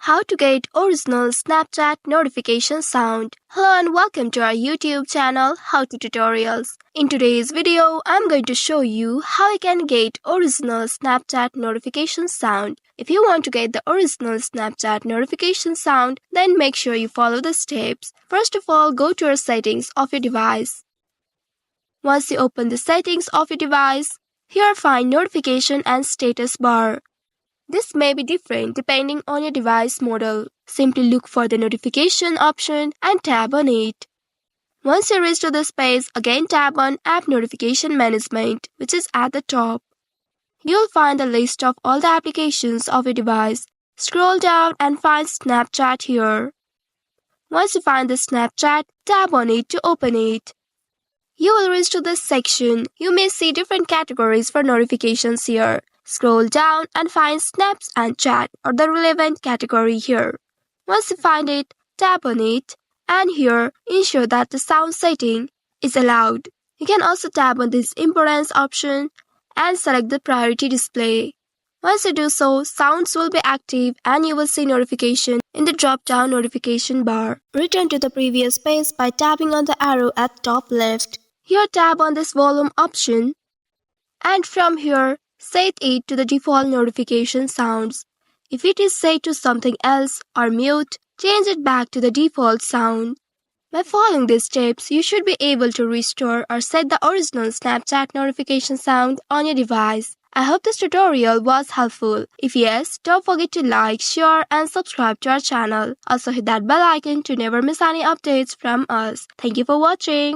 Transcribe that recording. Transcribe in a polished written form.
How to get original Snapchat notification sound. Hello and welcome to our YouTube channel How to Tutorials. In today's video, I'm going to show you how you can get original Snapchat notification sound. If you want to get the original Snapchat notification sound, then make sure you follow the steps. First of all, go to your settings of your device. Once you open the settings of your device, here find notification and status bar. This may be different depending on your device model. Simply look for the notification option and tap on it. Once you reach to this page, again tap on App Notification Management, which is at the top. You'll find the list of all the applications of your device. Scroll down and find Snapchat here. Once you find the Snapchat, tap on it to open it. You will reach to this section. You may see different categories for notifications here. Scroll down and find Snaps and Chat or the relevant category here. Once you find it, tap on it and here ensure that the sound setting is allowed. You can also tap on this importance option and select the priority display. Once you do so, sounds will be active and you will see notification in the drop-down notification bar. Return to the previous page by tapping on the arrow at top left. Here tap on this volume option and from here set it to the default notification sounds. If it is set to something else or mute, change it back to the default sound. By following these steps, you should be able to restore or set the original Snapchat notification sound on your device. I hope this tutorial was helpful. If yes, don't forget to like, share and subscribe to our channel. Also hit that bell icon to never miss any updates from us. Thank you for watching.